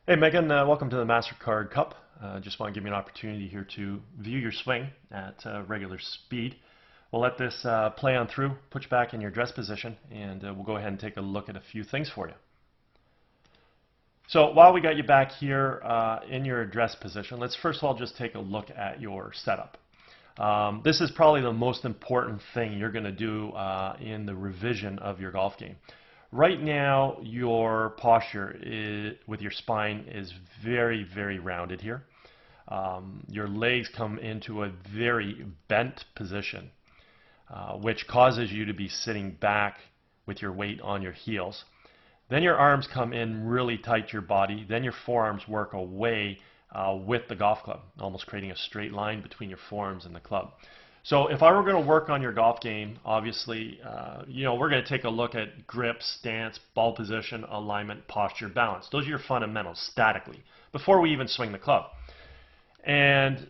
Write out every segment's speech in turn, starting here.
Hey Megan, welcome to the MasterCard Cup. Just want to give you an opportunity here to view your swing at regular speed. We'll let this play on through, put you back in your dress position, and we'll go ahead and take a look at a few things for you. So while we got you back here in your dress position, let's first of all just take a look at your setup. This is probably the most important thing you're going to do in the revision of your golf game. Right now, your posture with your spine is very, very rounded here. Your legs come into a very bent position, which causes you to be sitting back with your weight on your heels. Then your arms come in really tight to your body. Then your forearms work away with the golf club, almost creating a straight line between your forearms and the club. So if I were going to work on your golf game, obviously, we're going to take a look at grip, stance, ball position, alignment, posture, balance. Those are your fundamentals statically before we even swing the club. And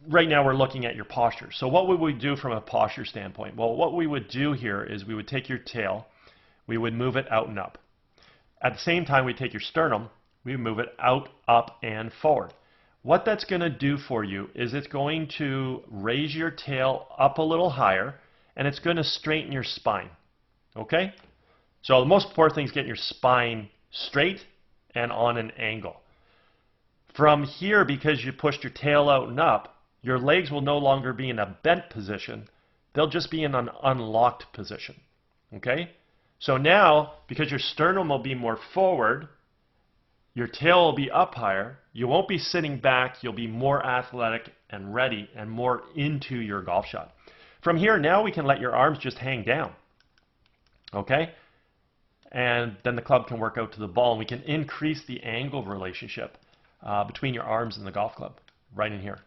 right now we're looking at your posture. So what would we do from a posture standpoint? Well, what we would do here is we would take your tail, we would move it out and up. At the same time, we take your sternum, we move it out, up, and forward. What that's going to do for you is it's going to raise your tail up a little higher, and it's going to straighten your spine. Okay? So the most important thing is getting your spine straight and on an angle. From here, because you pushed your tail out and up, your legs will no longer be in a bent position. They'll just be in an unlocked position. Okay? So now, because your sternum will be more forward, your tail will be up higher, you won't be sitting back, you'll be more athletic and ready and more into your golf shot. From here, now we can let your arms just hang down. Okay? And then the club can work out to the ball, and we can increase the angle relationship between your arms and the golf club, right in here.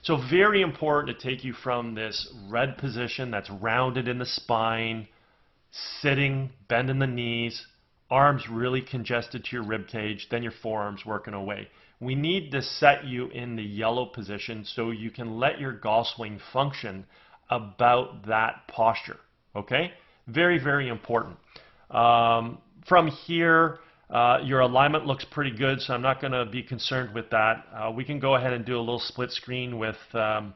So very important to take you from this red position that's rounded in the spine, sitting, bending the knees, arms really congested to your rib cage, then your forearms working away. We need to set you in the yellow position so you can let your golf swing function about that posture. Okay? Very, very important. From here, your alignment looks pretty good, so I'm not going to be concerned with that. We can go ahead and do a little split screen with Chella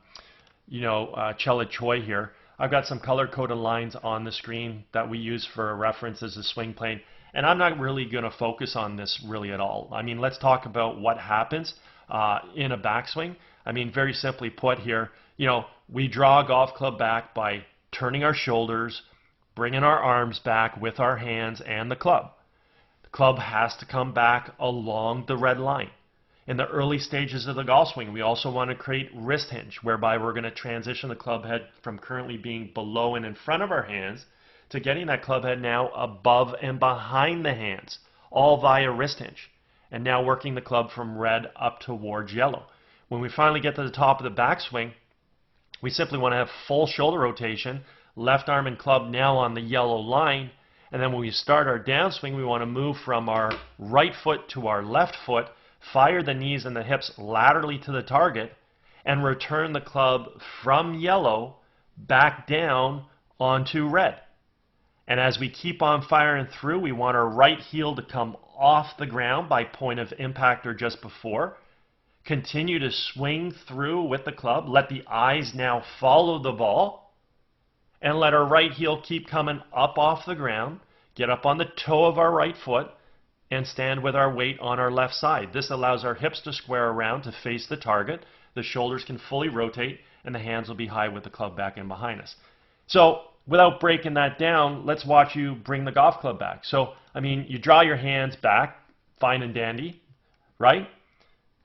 Choi here. I've got some color-coded lines on the screen that we use for a reference as a swing plane. And I'm not really going to focus on this really at all. I mean, let's talk about what happens in a backswing. I mean, very simply put here, we draw a golf club back by turning our shoulders, bringing our arms back with our hands and the club. The club has to come back along the red line. In the early stages of the golf swing, we also want to create wrist hinge, whereby we're going to transition the club head from currently being below and in front of our hands to getting that club head now above and behind the hands, all via wrist hinge. And now working the club from red up towards yellow. When we finally get to the top of the backswing, we simply want to have full shoulder rotation, left arm and club now on the yellow line. And then when we start our downswing, we want to move from our right foot to our left foot, fire the knees and the hips laterally to the target, and return the club from yellow back down onto red. And as we keep on firing through, we want our right heel to come off the ground by point of impact or just before. Continue to swing through with the club. Let the eyes now follow the ball. And let our right heel keep coming up off the ground. Get up on the toe of our right foot and stand with our weight on our left side. This allows our hips to square around to face the target. The shoulders can fully rotate and the hands will be high with the club back in behind us. So without breaking that down, let's watch you bring the golf club back. So, I mean, you draw your hands back, fine and dandy, right?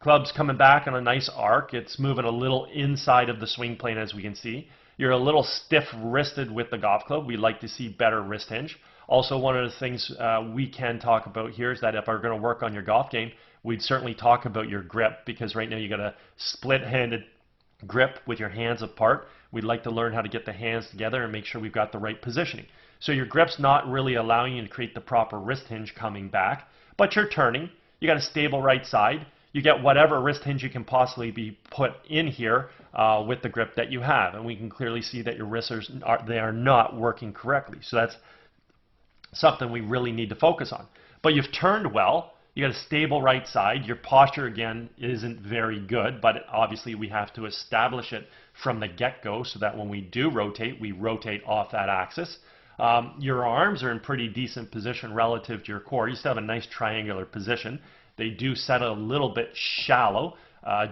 Club's coming back on a nice arc. It's moving a little inside of the swing plane, as we can see. You're a little stiff-wristed with the golf club. We like to see better wrist hinge. Also, one of the things we can talk about here is that if we're going to work on your golf game, we'd certainly talk about your grip, because right now you got a split-handed grip with your hands apart. We'd like to learn how to get the hands together and make sure we've got the right positioning. So your grip's not really allowing you to create the proper wrist hinge coming back, but you're turning. You got a stable right side. You get whatever wrist hinge you can possibly be put in here with the grip that you have. And we can clearly see that your wrists are not working correctly. So that's something we really need to focus on. But you've turned well. You got a stable right side. Your posture, again, isn't very good, but obviously we have to establish it from the get-go so that when we do rotate, we rotate off that axis. Your arms are in pretty decent position relative to your core. You still have a nice triangular position. They do set a little bit shallow,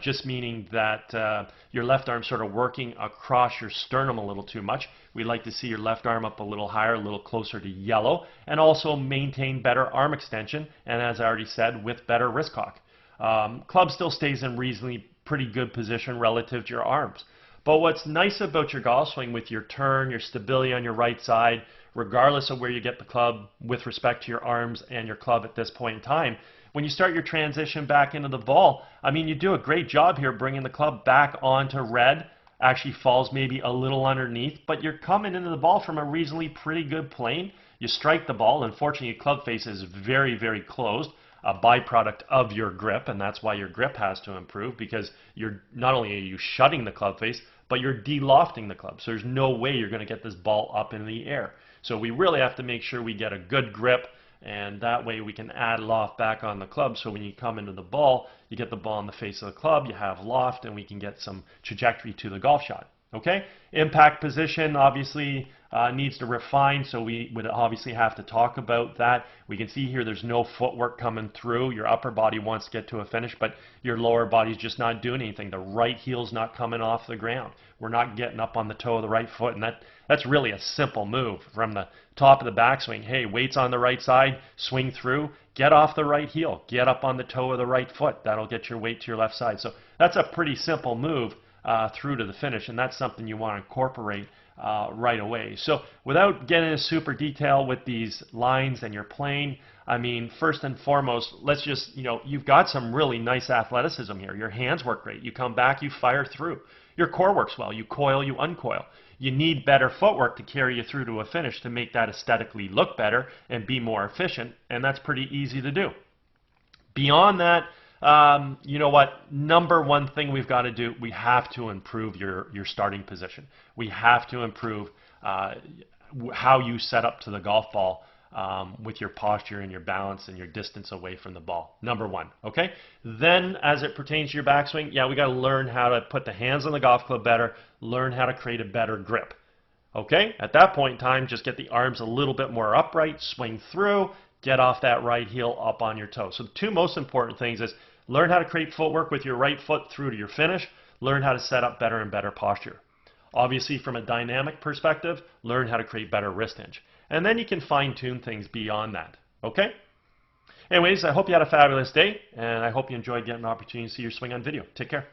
just meaning that your left arm sort of working across your sternum a little too much. We like to see your left arm up a little higher, a little closer to yellow, and also maintain better arm extension, and as I already said, with better wrist cock. Club still stays in reasonably pretty good position relative to your arms. But what's nice about your golf swing with your turn, your stability on your right side, regardless of where you get the club with respect to your arms and your club at this point in time, when you start your transition back into the ball, I mean, you do a great job here bringing the club back onto red. Actually falls maybe a little underneath, but you're coming into the ball from a reasonably pretty good plane. You strike the ball. Unfortunately, your club face is very, very closed, a byproduct of your grip, and that's why your grip has to improve, because you're not only are you shutting the club face, but you're de-lofting the club. So there's no way you're going to get this ball up in the air. So we really have to make sure we get a good grip, and that way we can add loft back on the club. So when you come into the ball, you get the ball in the face of the club, you have loft, and we can get some trajectory to the golf shot. Okay? Impact position obviously needs to refine, so we would obviously have to talk about that. We can see here there's no footwork coming through. Your upper body wants to get to a finish, but your lower body's just not doing anything. The right heel's not coming off the ground. We're not getting up on the toe of the right foot, and that's really a simple move from the top of the backswing. Hey, weight's on the right side, swing through, get off the right heel, get up on the toe of the right foot. That'll get your weight to your left side. So that's a pretty simple move through to the finish, and that's something you want to incorporate right away. So without getting into super detail with these lines and your plane, I mean, first and foremost, let's just, you've got some really nice athleticism here. Your hands work great. You come back, you fire through. Your core works well. You coil, you uncoil. You need better footwork to carry you through to a finish to make that aesthetically look better and be more efficient, and that's pretty easy to do. Beyond that, you know what? Number one thing we've got to do, we have to improve your starting position. We have to improve how you set up to the golf ball with your posture and your balance and your distance away from the ball. Number one, okay? Then as it pertains to your backswing, yeah, we got to learn how to put the hands on the golf club better, learn how to create a better grip. Okay? At that point in time, just get the arms a little bit more upright, swing through, get off that right heel up on your toe. So the two most important things is learn how to create footwork with your right foot through to your finish, learn how to set up better and better posture. Obviously, from a dynamic perspective, learn how to create better wrist hinge. And then you can fine-tune things beyond that. Okay? Anyways, I hope you had a fabulous day, and I hope you enjoyed getting an opportunity to see your swing on video. Take care.